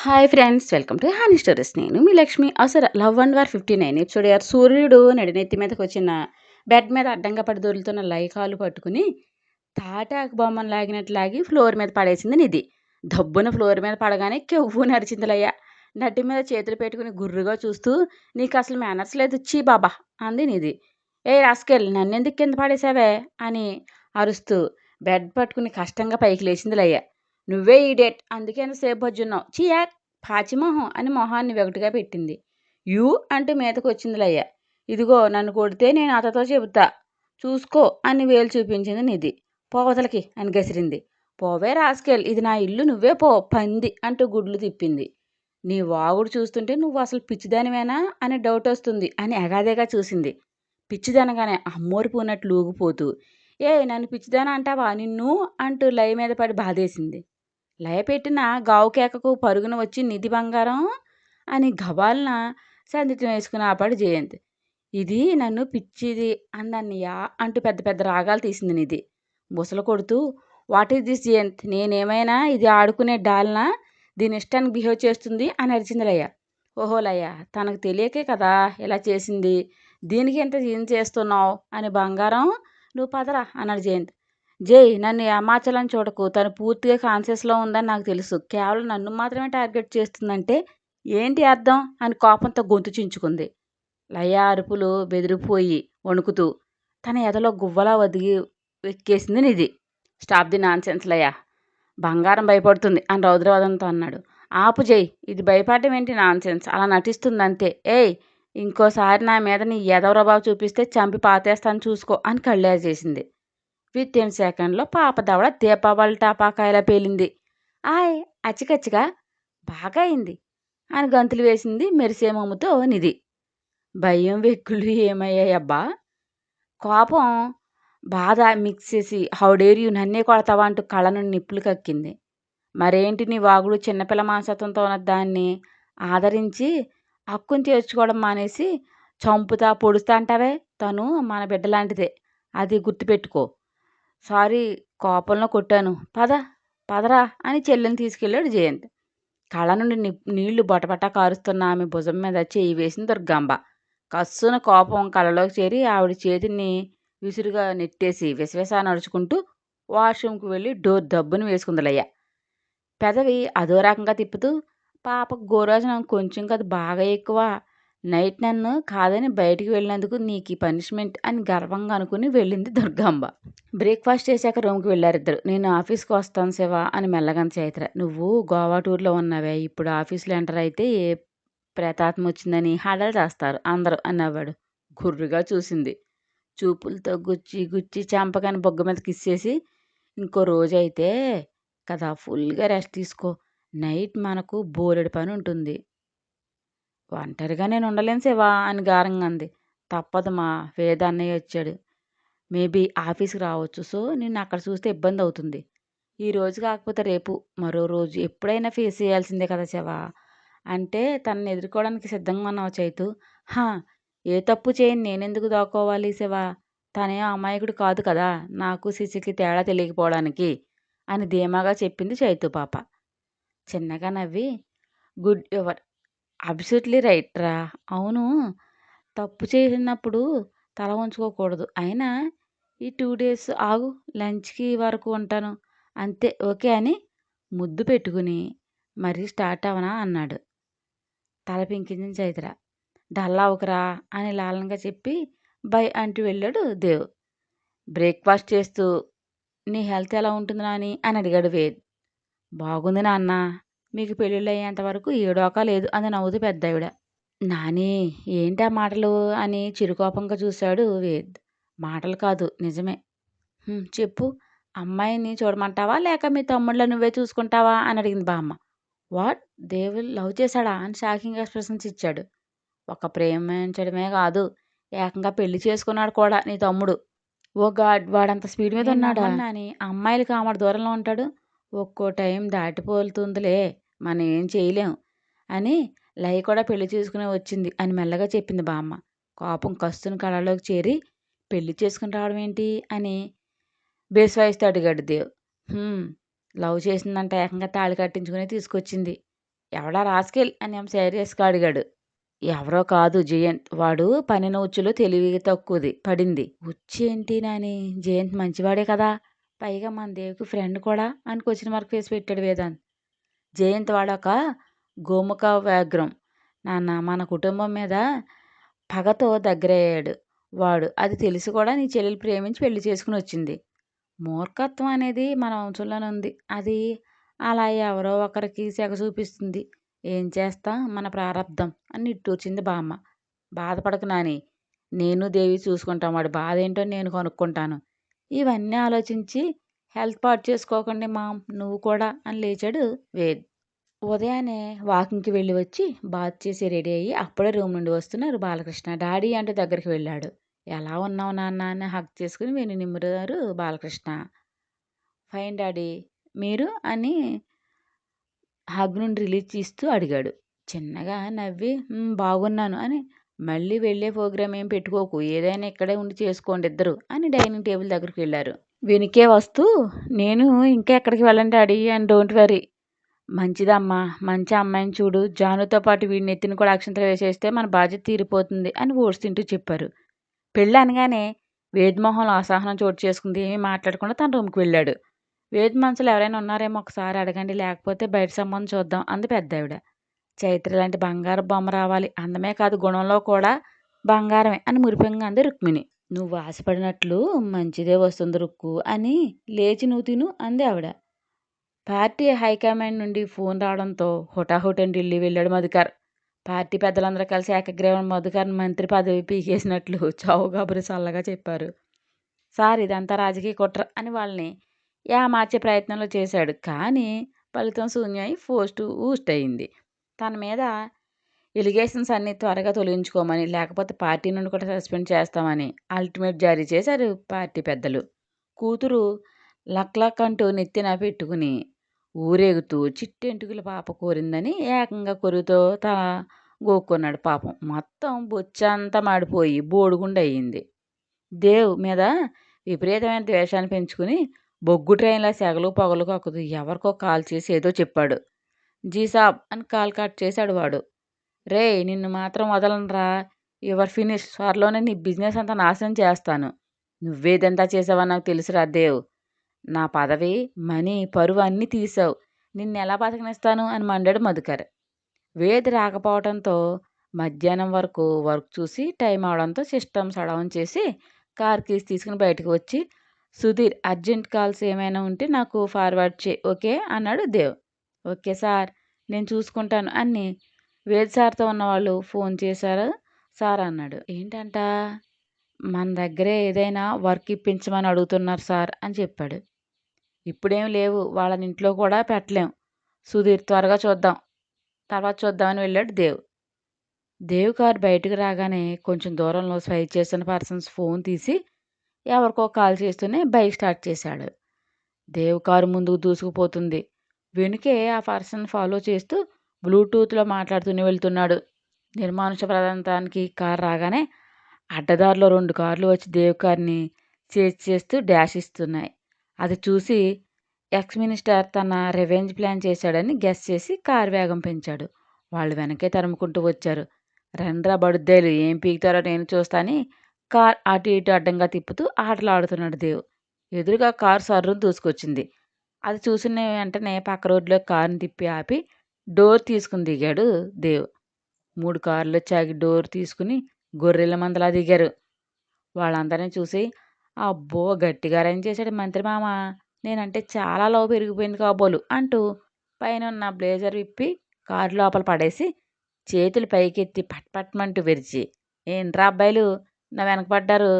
Hi friends, welcome to honey stories. నేను మీ లక్ష్మి. అసలు love and war 59 episode యార్. సూర్యుడు నడినెత్తి మీదకి వచ్చిన బెడ్ మీద అడ్డంగా పడి దొరులుతున్న లైకాలు పట్టుకుని తాటాకు బొమ్మను లాగినట్టు లాగి ఫ్లోర్ మీద పడేసింది నిధి. దబ్బున ఫ్లోర్ మీద పడగానే కెవ్వు నడిచింది లయ్య. నడ్డి మీద చేతులు పెట్టుకుని గుర్రుగా చూస్తూ, నీకు అసలు మేనర్స్ లేదు, చీ బాబా అంది నిధి. ఏ రాస్కెల్, నన్నెందుకు కింద పడేసావే అని అరుస్తూ బెడ్ పట్టుకుని కష్టంగా పైకి లేచింది లయ్య. నువ్వే ఈ డేట్, అందుకే ఎంతసేపు బజ్జున్నావు, చీయాక్ పాచిమొహం అని మొహాన్ని వెగటుగా పెట్టింది. యూ అంటూ మీదకు వచ్చింది లయ్య. ఇదిగో నన్ను కొడితే నేను అతతో చెబుతా, చూసుకో అని వేలు చూపించింది నిధి. పోవతలకి అని గసిరింది. పోవే రాస్కెల్, ఇది నా ఇల్లు, నువ్వే పో పంది అంటూ గుడ్లు తిప్పింది. నీ వాగుడు చూస్తుంటే నువ్వు అసలు పిచ్చిదానివేనా అని డౌట్ వస్తుంది అని ఎగాదేగా చూసింది. పిచ్చిదనగానే అమ్మోరు పూనట్లు ఊగిపోతూ, ఏ నన్ను పిచ్చిదాన అంటావా నిన్ను అంటూ లయ మీద పడి బాధేసింది. లయ పెట్టిన గావు కేకకు పరుగున వచ్చి నిధి బంగారం అని గబాలన సందిటం వేసుకుని ఆపాడు జయంత్. ఇది నన్ను పిచ్చిది అందన్నయ్యా అంటూ పెద్ద పెద్ద రాగాలు తీసింది నిధి. బుసలు కొడుతూ, వాట్ ఈస్ దిస్ జయంత్, నేనేమైనా ఇది ఆడుకునే డాల్నా, దీని ఇష్టానికి బిహేవ్ చేస్తుంది అని అరిచింది లయ. ఓహో లయ, తనకు తెలియకే కదా ఇలా చేసింది, దీనికి ఎంత ఏం చేస్తున్నావు అని బంగారం నువ్వు పదరా అన్నాడు జయంత్. జై, నన్ను ఏమార్చాలని చూడకు, తను పూర్తిగా కాన్షియస్లో ఉందని నాకు తెలుసు, కేవలం నన్ను మాత్రమే టార్గెట్ చేస్తుందంటే ఏంటి అర్థం అని కోపంతో గొంతు చించుకుంది. లయ అరుపులు బెదిరిపోయి వణుకుతూ తన ఎదలో గువ్వలా ఒదిగి ఎక్కేసింది నిధి. స్టాప్ ది నాన్ సెన్స్ లయ, బంగారం భయపడుతుంది అని రౌద్రవాదంతో అన్నాడు. ఆపు జై, ఇది భయపడడం ఏంటి నాన్ సెన్స్, అలా నటిస్తుంది అంతే. ఏయ్, ఇంకోసారి నా మీద నీ ఎదవరబాబు చూపిస్తే చంపి పాతేస్తాను చూసుకో అని కళ్ళేరు చేసింది. విత్ ఇన్ సెకండ్లో పాప దవడ దీపావళి టాపాకాయలా పేలింది. ఆయ్ అచ్చికచ్చిగా బాగా అయింది అని గంతులు వేసింది మెరిసే మొమ్ముతో నిధి. భయం వెక్కులు ఏమయ్యాయబ్బా, కోపం బాధ మిక్స్ చేసి హౌడేర్ యూ నన్నే కొడతావా అంటూ కళ్ళ నుండి నిప్పులు కక్కింది. మరేంటి నీ వాగుడు, చిన్నపిల్ల మానసత్వంతో ఉన్న దాన్ని ఆదరించి హక్కుని చేర్చుకోవడం మానేసి చంపుతా పొడుస్తా అంటావే, తను మన బిడ్డ లాంటిదే, అది గుర్తుపెట్టుకో. సారీ, కోపంలో కొట్టాను, పదరా అని చెల్లెని తీసుకెళ్ళాడు జయంత్. కళ్ళ నుండి నీళ్లు బొటబట కారుస్తున్న ఆమె భుజం మీద చేయి వేసింది దుర్గాంబ. కస్సున కోపం కళ్ళలోకి చేరి ఆవిడ చేతిని విసురుగా నెట్టేసి విసవిసా నడుచుకుంటూ వాష్రూమ్కి వెళ్ళి డోర్ దబ్బుని వేసుకుందలయ్య. పెదవి అదో రకంగా తిప్పుతూ, పాపకు గోరోజనం కొంచెం కాదు బాగా ఎక్కువ, నైట్ నన్ను కాదని బయటికి వెళ్ళినందుకు నీకు ఈ పనిష్మెంట్ అని గర్వంగా అనుకుని వెళ్ళింది దుర్గాంబ. బ్రేక్ఫాస్ట్ చేశాక రూమ్కి వెళ్ళారిద్దరు. నేను ఆఫీస్కి వస్తాను శివ అని మెల్లగంది చైత్ర. నువ్వు గోవా టూర్లో ఉన్నావే, ఇప్పుడు ఆఫీస్లో ఎంటర్ అయితే ఏ ప్రేతాత్మ వచ్చిందని హడలు చేస్తారు అందరూ అని నవ్వాడు. గుర్రుగా చూసింది. చూపులతో గుచ్చి గుచ్చి చెంపకాని బొగ్గ మీద కిస్సేసి, ఇంకో రోజు అయితే కదా ఫుల్గా రెస్ట్ తీసుకో, నైట్ మనకు బోలెడు పని ఉంటుంది. ఒంటరిగా నేను ఉండలేను శివా అని గారంగా అంది. తప్పదు మా, వేద అన్నయ్య వచ్చాడు, మేబీ ఆఫీస్కి రావచ్చు, సో నిన్ను అక్కడ చూస్తే ఇబ్బంది అవుతుంది. ఈ రోజు కాకపోతే రేపు మరో రోజు ఎప్పుడైనా ఫేస్ చేయాల్సిందే కదా శివా అంటే తనని ఎదుర్కోవడానికి సిద్ధంగా ఉన్నావు చైతు. హా, ఏ తప్పు చేయని నేనెందుకు దాక్కోవాలి శివా, తనే అమాయకుడు కాదు కదా నాకు శిశికి తేడా తెలియకపోవడానికి అని ధీమాగా చెప్పింది చైతు పాప. చిన్నగా నవ్వి, గుడ్ యువర్ అబ్సల్యూట్లీ రైట్ రా, అవును, తప్పు చేసినప్పుడు తల ఉంచుకోకూడదు, అయినా ఈ 2 days ఆగు, లంచ్కి వరకు ఉంటాను అంతే, ఓకే అని ముద్దు పెట్టుకుని మరీ స్టార్ట్ అవనా అన్నాడు. తల పింకించింది చైత్ర. డల్ అవకరా అని లాలనగా చెప్పి బై అంటూ వెళ్ళాడు దేవ్. బ్రేక్ఫాస్ట్ చేస్తూ, నీ హెల్త్ ఎలా ఉంటుంది నాని అని అడిగాడు వేద్. బాగుంది నాన్న, మీకు పెళ్ళిళ్ళు అయ్యేంత వరకు ఏడోకా లేదు అని నవ్వుతూ పెద్దావిడ. నాని ఏంటి ఆ మాటలు అని చిరుకోపంగా చూశాడు వేద్. మాటలు కాదు నిజమే. చెప్పు, అమ్మాయిని చూడమంటావా లేక మీ తమ్ముళ్ళ నువ్వే చూసుకుంటావా అని అడిగింది బామ్మ. వాట్, దేవుల్ లవ్ చేశాడా అని షాకింగ్ ఎక్స్ప్రెషన్స్ ఇచ్చాడు. ఒక ప్రేమించడమే కాదు, ఏకంగా పెళ్లి చేసుకున్నాడు కూడా నీ తమ్ముడు. ఓ గాడ్, వాడంత స్పీడ్ మీద ఉన్నాడా అని, అమ్మాయిలకి ఆమె దూరంలో ఉంటాడు, ఒక్కో టైం దాటిపోతుందిలే, మనం ఏం చేయలేం అని లయ కూడా పెళ్లి చేసుకుని వచ్చింది అని మెల్లగా చెప్పింది బామ్మ. కోపం కస్తుని కళ్ళలోకి చేరి, పెళ్లి చేసుకుని రావడం ఏంటి అని బేస్వాయిస్తూ అడిగాడు దేవ్. లవ్ చేసిందంట, ఏకంగా తాళి కట్టించుకుని తీసుకొచ్చింది. ఎవడా రాస్కెల్ అని ఆమె సీరియస్‌గా అడిగాడు. ఎవరో కాదు జయంత్. వాడు పనిన ఉచ్చులో తెలివి తక్కువది పడింది. ఉచ్చేంటి నాని? జయంత్ మంచివాడే కదా! పైగా మన దేవికి ఫ్రెండ్ కూడా అని క్వెషన్ మార్క్ ఫేస్ పెట్టాడు వేదాంత్. జయంత్ వాడొక గోముఖ వ్యాఘ్రం. నాన్న మన కుటుంబం మీద పగతో దగ్గరయ్యాడు వాడు. అది తెలిసి కూడా నీ చెల్లెలు ప్రేమించి పెళ్లి చేసుకుని వచ్చింది. మూర్ఖత్వం అనేది మన వంశంలోనే ఉంది. అది అలా ఎవరో ఒకరికి సెగ చూపిస్తుంది. ఏం చేస్తాం మన ప్రారబ్ధం అని నిట్టూర్చింది బామ్మ. బాధపడకు నాని. నేను దేవి చూసుకుంటాం. వాడి బాధ ఏంటో నేను కనుక్కుంటాను. ఇవన్నీ ఆలోచించి హెల్త్ పాడు చేసుకోకండి మామ్ నువ్వు కూడా అని లేచాడు వేద్. ఉదయాన్నే వాకింగ్‌కి వెళ్ళి వచ్చి బాత్ చేసి రెడీ అయ్యి అప్పుడే రూమ్ నుండి వస్తున్నారు బాలకృష్ణ. డాడీ అంటూ దగ్గరికి వెళ్ళాడు. ఎలా ఉన్నావు నాన్న అని హగ్ చేసుకుని వెన్ను నిమిరారు బాలకృష్ణ. Fine daddy. మీరు అని హగ్ నుండి రిలీజ్ ఇస్తూ అడిగాడు. చిన్నగా నవ్వి బాగున్నాను అని మళ్ళీ వెళ్ళే ప్రోగ్రామ్ ఏం పెట్టుకోకు. ఏదైనా ఇక్కడే ఉండి చేసుకోండి ఇద్దరు అని డైనింగ్ టేబుల్ దగ్గరికి వెళ్ళారు. వెనుకే వస్తూ నేను ఇంకా ఎక్కడికి వెళ్ళను డాడీ అండ్ డోంట్ వరీ. మంచిదమ్మా. మంచి అమ్మాయిని చూడు. జానుతో పాటు వీడిని ఎత్తిన కూడా అక్షంతలు వేసేస్తే మన బాధ్యత తీరిపోతుంది అని ఓట్స్ తింటూ చెప్పారు. పెళ్ళి అనగానే వేదమోహంలో అసహనం చోటు చేసుకుంది. ఏమీ మాట్లాడకుండా తన రూమ్కి వెళ్ళాడు. వేద్ మనసులో ఎవరైనా ఉన్నారేమో ఒకసారి అడగండి, లేకపోతే బయట సంబంధం చూద్దాం అంది పెద్దావిడ. చైత్ర లాంటి బంగారు బొమ్మ రావాలి. అందమే కాదు గుణంలో కూడా బంగారమే అని మురిపెంగా అంది రుక్మిణి. నువ్వు ఆశపడినట్లు మంచిదే వస్తుంది రుక్కు అని లేచి నువ్వు తిను అంది ఆవిడ. పార్టీ హైకమాండ్ నుండి ఫోన్ రావడంతో హుటాహుటిన ఢిల్లీ వెళ్ళాడు మధుకర్. పార్టీ పెద్దలందరూ కలిసి ఏకగ్రీవం మధుకర్ మంత్రి పదవి పీకేసినట్లు చావు కబురు చల్లగా చెప్పారు. సార్ ఇదంతా రాజకీయ కుట్ర అని వాళ్ళని మార్చే ప్రయత్నంలో చేశాడు. కానీ ఫలితం శూన్యమై పోస్టు ఊస్ట్ అయింది. తన మీద ఎలిగేషన్స్ అన్నీ త్వరగా తొలగించుకోమని, లేకపోతే పార్టీ నుండి కూడా సస్పెండ్ చేస్తామని అల్టిమేట్ జారీ చేశారు పార్టీ పెద్దలు. కూతురు లక్ అంటూ నెత్తిన పెట్టుకుని ఊరేగుతూ చిట్టెంటుకుల పాప కోరిందని ఏకంగా కొరువుతో తల గోక్కున్నాడు పాపం. మొత్తం బొచ్చంతా మాడిపోయి బోడిగుండు అయ్యింది. దేవ్ మీద విపరీతమైన ద్వేషాన్ని పెంచుకుని బొగ్గు ట్రైన్లా సెగలు పొగలు కక్కుతూ ఎవరికో కాల్ చేసి ఏదో చెప్పాడు. జీసాబ్ అని కాల్ కట్ చేశాడు వాడు. రే నిన్ను మాత్రం వదలనరా. Your finish. త్వరలోనే నీ బిజినెస్ అంతా నాశనం చేస్తాను. నువ్వేదంతా చేసావని నాకు తెలుసురా దేవ్. నా పదవి, మనీ, పరువు అన్నీ తీసావు. నిన్నెలా బతకనిస్తాను అని మండాడు మధుకర్. వేద్ రాకపోవడంతో మధ్యాహ్నం వరకు వర్క్ చూసి టైం అవడంతో సిస్టమ్స్ డౌన్ చేసి కార్ కీస్ తీసుకుని బయటకు వచ్చి సుధీర్ అర్జెంట్ కాల్స్ ఏమైనా ఉంటే నాకు ఫార్వర్డ్ చేయి ఓకే అన్నాడు దేవ్. ఓకే సార్ నేను చూసుకుంటాను అని వేద్ సార్తో ఉన్నవాళ్ళు ఫోన్ చేశారు. సార్ అన్నాడు. ఏంటంట? మన దగ్గరే ఏదైనా వర్క్ ఇప్పించమని అడుగుతున్నారు సార్ అని చెప్పాడు. ఇప్పుడేం లేవు. వాళ్ళని ఇంట్లో కూడా పెట్టలేం. సుధీర్ త్వరగా చూద్దాం, తర్వాత చూద్దామని వెళ్ళాడు దేవ్. దేవ్ కారు బయటకు రాగానే కొంచెం దూరంలో స్వైప్ చేస్తున్న పర్సన్స్ ఫోన్ తీసి ఎవరికో కాల్ చేస్తూనే బైక్ స్టార్ట్ చేశాడు. దేవ్ కారు ముందుకు దూసుకుపోతుంది. వెనుకే ఆ పర్సన్ ఫాలో చేస్తూ బ్లూటూత్లో మాట్లాడుతూనే వెళ్తున్నాడు. నిర్మానుష ప్రాంతానికి కారు రాగానే అడ్డదారిలో 2 కార్లు వచ్చి దేవ్ కార్ని చేజ్ చేస్తూ డాష్ ఇస్తున్నాయి. అది చూసి ఎక్స్ మినిస్టర్ తన రివెంజ్ ప్లాన్ చేశాడని గెస్ చేసి కారు వేగం పెంచాడు. వాళ్ళు వెనకే తరుముకుంటూ వచ్చారు. రండ్రా బడుద్దాయిలు ఏం పీకుతారో నేను చూస్తాని కార్ అటు ఇటు అడ్డంగా తిప్పుతూ ఆటలాడుతున్నాడు దేవ్. ఎదురుగా కారు సర్రును దూసుకొచ్చింది. అది చూసిన వెంటనే పక్క రోడ్లో కారుని తిప్పి ఆపి డోర్ తీసుకుని దిగాడు దేవ్. 3 కార్లు వచ్చి డోర్ తీసుకుని గొర్రెల మందలా దిగారు. వాళ్ళందరినీ చూసి అబ్బో గట్టిగా అరేంజ్ చేశాడు మంత్రి మామ. నేనంటే చాలా లవ్ పెరిగిపోయింది కాబోలు అంటూ పైన ఉన్న బ్లేజర్ విప్పి కారు లోపల పడేసి చేతులు పైకెత్తి పట్పట్మంటూ విరిచి ఏంట్రా అబ్బాయిలు నా వెనకపడ్డారు,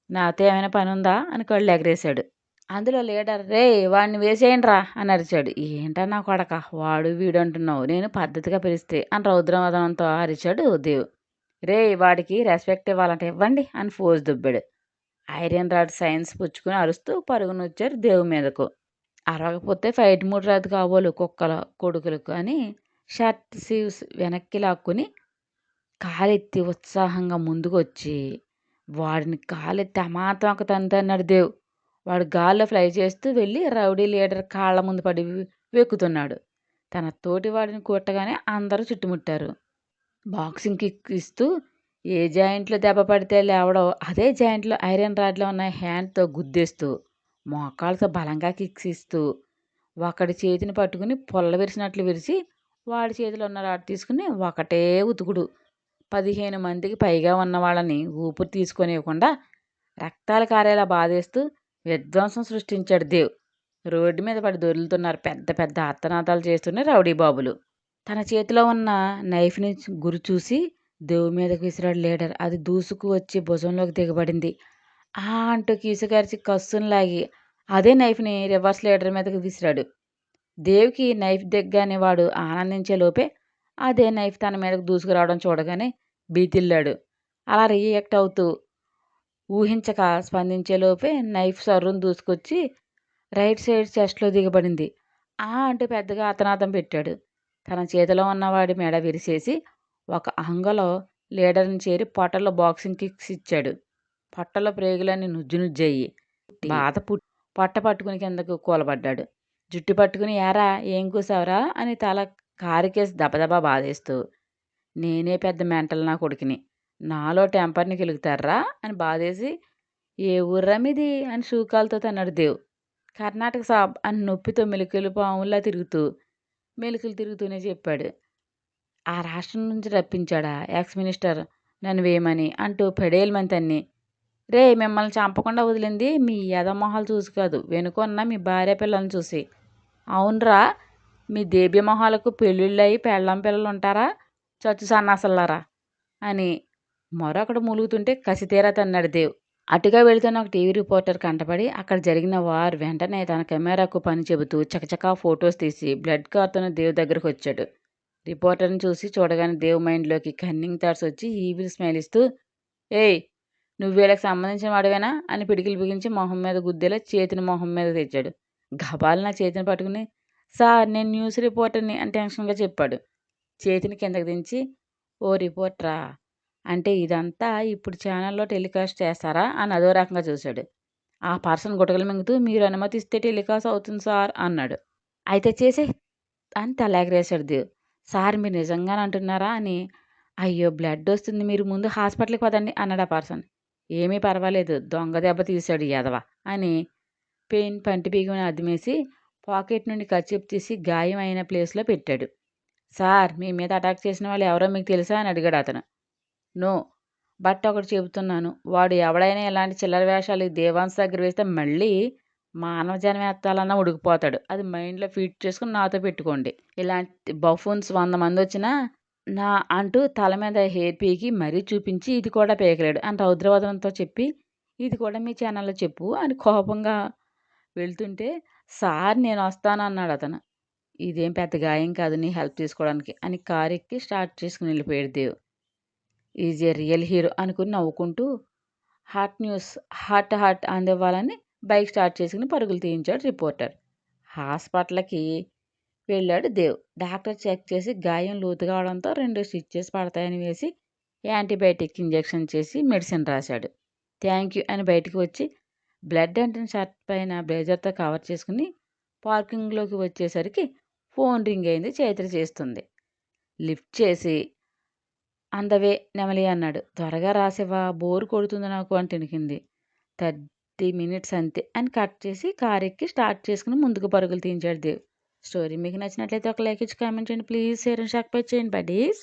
నాతో ఏమైనా పని ఉందా అని కళ్ళు ఎగరేశాడు. అందులో లీడర్ రే వాడిని వేసేయండిరా అని అరిచాడు. ఏంటన్నా కొడక వాడు వీడు అంటున్నావు, నేను పద్ధతిగా పిలిస్తే అని రౌద్రవదనంతో అరిచాడు దేవ్. రే వాడికి రెస్పెక్ట్ ఇవ్వాలంటే ఇవ్వండి అని ఫోర్స్ దుబ్బాడు. ఐరన్ రాడ్ సైన్స్ పుచ్చుకుని అరుస్తూ పరుగునొచ్చారు దేవు మీదకు. అరవకపోతే ఫైట్ మూడ్ రాదు కాబోలు కుక్కల కొడుకులకు అని షర్ట్ సీవ్స్ వెనక్కి లాక్కుని కాలెత్తి ఉత్సాహంగా ముందుకొచ్చి వాడిని కాలెత్తి అమాతం ఒక తంతన్నాడు దేవ్. వాడు గాల్లో ఫ్లై చేస్తూ వెళ్ళి రౌడీ లీడర్ కాళ్ళ ముందు పడి వెక్కుతున్నాడు. తన తోటివాడిని కొట్టగానే అందరూ చుట్టుముట్టారు. బాక్సింగ్ కిక్ ఇస్తూ ఏ జాయింట్లో దెబ్బ పడితే లేవడో అదే జాయింట్లో ఐరన్ రాడ్లో ఉన్న హ్యాండ్తో గుద్దేస్తూ, మోకాళ్ళతో బలంగా కిక్స్ ఇస్తూ, ఒకడి చేతిని పట్టుకుని పొల్ల విరిసినట్లు విరిచి వాడి చేతిలో ఉన్న రాడ్ తీసుకుని ఒకటే ఉతుకుడు. 15 మందికి పైగా ఉన్న వాళ్ళని ఊపిరి తీసుకొనివ్వకుండా రక్తాలు కారేలా బాధేస్తూ విధ్వంసం సృష్టించాడు దేవ్. రోడ్డు మీద పడి దొర్లుతున్నారు పెద్ద పెద్ద ఆర్తనాదాలు చేస్తున్న రౌడీ బాబులు. తన చేతిలో ఉన్న నైఫ్ని గురి చూసి దేవ్ మీదకి విసిరాడు లీడర్. అది దూసుకు వచ్చి భుజంలోకి దిగబడింది. అంటూ కీసుగారిచి కస్సును లాగి అదే నైఫ్ని రివర్స్ లీడర్ మీదకి విసిరాడు. దేవ్కి నైఫ్ దిగ్గానే వాడు ఆనందించే లోపే అదే నైఫ్ తన మీదకు దూసుకురావడం చూడగానే బీతిల్లాడు. అలా రియాక్ట్ అవుతూ ఊహించక స్పందించేలోపే నైఫ్ సర్రును దూసుకొచ్చి రైట్ సైడ్ చెస్ట్లో దిగబడింది. అంటూ పెద్దగా అతనాదం పెట్టాడు. తన చేతిలో ఉన్నవాడి మెడ విరిసేసి ఒక అంగలో లీడర్ని చేరి పొట్టలో బాక్సింగ్ కిక్స్ ఇచ్చాడు. పొట్టలో ప్రేగులన్నీ నుజ్జు నుజ్జయ్యి బాధ పొట్ట పట్టుకుని కిందకు కూలబడ్డాడు. జుట్టు పట్టుకుని ఏరా ఏం కూసావురా అని తల కారికేసి దబదబా బాధేస్తూ, నేనే పెద్ద మెంటల్ నా కొడుకుని, నాలో టెంపర్ని కెలుగుతారా అని బాధేసి, ఏ ఊర్రా మీది అని శూకాలతో తన్నాడు దేవ్. కర్ణాటక సాబ్ అని నొప్పితో మెలికలు పాముల్లా మెలికలు తిరుగుతూనే చెప్పాడు. ఆ రాష్ట్రం నుంచి రప్పించాడా ఎక్స్ మినిస్టర్ నన్ను వేయమని అంటూ పెడేలమని తన్ని. రే మిమ్మల్ని చంపకుండా వదిలింది మీ యదమొహాలు చూసి కాదు, వెనుకొన్న మీ భార్య పిల్లల్ని చూసి. అవునరా, మీ దేబ్య మొహాలకు పెళ్ళిళ్ళయి పెళ్ళం పిల్లలు ఉంటారా చచ్చు సన్నాసల్లారా అని మరొకడు మూలుగుతుంటే కసితీరా తన్నాడు దేవ్. అటుగా వెళుతున్న ఒక టీవీ రిపోర్టర్ కంటపడి అక్కడ జరిగిన వారు వెంటనే తన కెమెరాకు పని చెబుతూ చకచకా ఫొటోస్ తీసి బ్లడ్ కారుతున్న దేవ్ దగ్గరకు వచ్చాడు. రిపోర్టర్ని చూడగానే దేవ్ మైండ్లోకి కన్నింగ్ థాట్స్ వచ్చి ఈవిల్ స్మైల్ ఇస్తూ, ఏయ్ నువ్వు వీళ్ళకి సంబంధించిన వాడివేనా అని పిడికిలు బిగించి మొహం మీద గుద్దేలా చేతిని మొహం మీద తెచ్చాడు. గబాలు నా చేతిని పట్టుకుని, సార్ నేను న్యూస్ రిపోర్టర్ని అని టెన్షన్గా చెప్పాడు. చేతిని కిందకి దించి, ఓ రిపోర్టరా అంటే ఇదంతా ఇప్పుడు ఛానల్లో టెలికాస్ట్ చేస్తారా అని అదో రకంగా చూశాడు. ఆ పర్సన్ గుటకలు మింగుతూ, మీరు అనుమతిస్తే టెలికాస్ట్ అవుతుంది సార్ అన్నాడు. అయితే చేసే అని తలాగరేశాడు దేవ్. సార్ మీరు నిజంగానే అంటున్నారా అని. అయ్యో బ్లడ్ వస్తుంది, మీరు ముందు హాస్పిటల్కి పదండి అన్నాడు ఆ పర్సన్. ఏమీ పర్వాలేదు, దొంగ దెబ్బ తీశాడు ఎదవ అని పెయిన్ పంటి బిగుని అదిమేసి పాకెట్ నుండి కర్చీఫ్ తీసి గాయం అయిన ప్లేస్లో పెట్టాడు. సార్ మీ మీద అటాక్ చేసిన వాళ్ళు ఎవరో మీకు తెలుసా అని అడిగాడు అతను. నో, బట్ ఒకటి చెబుతున్నాను, వాడు ఎవడైనా ఇలాంటి చిల్లర వేషాలు దేవాన్స్ దగ్గర వేస్తే మళ్ళీ మానవ జన్మ ఎత్తాలన్నా ఉడికిపోతాడు. అది మైండ్లో ఫీట్ చేసుకుని నాతో పెట్టుకోండి. ఇలాంటి బఫూన్స్ 100 మంది వచ్చినా నా అంటూ తల మీద హెయిర్ పీకి మరీ చూపించి ఇది కూడా పీకలేడు అని రౌద్రవదనంతో చెప్పి, ఇది కూడా మీ ఛానల్లో చెప్పు అని కోపంగా వెళ్తుంటే, సార్ నేను వస్తాను అన్నాడు అతను. ఇదేం పెద్ద గాయం కాదు నీ హెల్ప్ తీసుకోవడానికి అని కారు ఎక్కి స్టార్ట్ చేసుకుని వెళ్ళిపోయాడు Dev. Is a real hero అనుకుని నవ్వుకుంటూ హాట్ న్యూస్ హాట్ అందివ్వాలని బైక్ స్టార్ట్ చేసుకుని పరుగులు తీయించాడు రిపోర్టర్. హాస్పిటల్కి వెళ్ళాడు దేవ్. డాక్టర్ చెక్ చేసి గాయం లోతుగా అవడంతో 2 స్టిచ్చెస్ పడతాయని వేసి యాంటీబయాటిక్ ఇంజెక్షన్ చేసి మెడిసిన్ రాశాడు. థ్యాంక్ యూ అని బయటకు వచ్చి బ్లడ్ అంటిన షర్ట్ పైన బ్లేజర్తో కవర్ చేసుకుని పార్కింగ్లోకి వచ్చేసరికి ఫోన్ రింగ్ అయింది. చైత్ర చేస్తుంది. లిఫ్ట్ చేసి అందవే నెమలి అన్నాడు. త్వరగా రాసేవా, బోరు కొడుతుంది నాకు అని తినికింది. 30 minutes అంతే అని కట్ చేసి కారు ఎక్కి స్టార్ట్ చేసుకుని ముందుకు పరుగులు తీయించాడు దేవ్. స్టోరీ మీకు నచ్చినట్లయితే ఒక లైక్ ఇచ్చి కామెంట్ చేయండి ప్లీజ్. షేర్ అండ్ సబ్స్క్రైబ్ చేయండి బడీస్.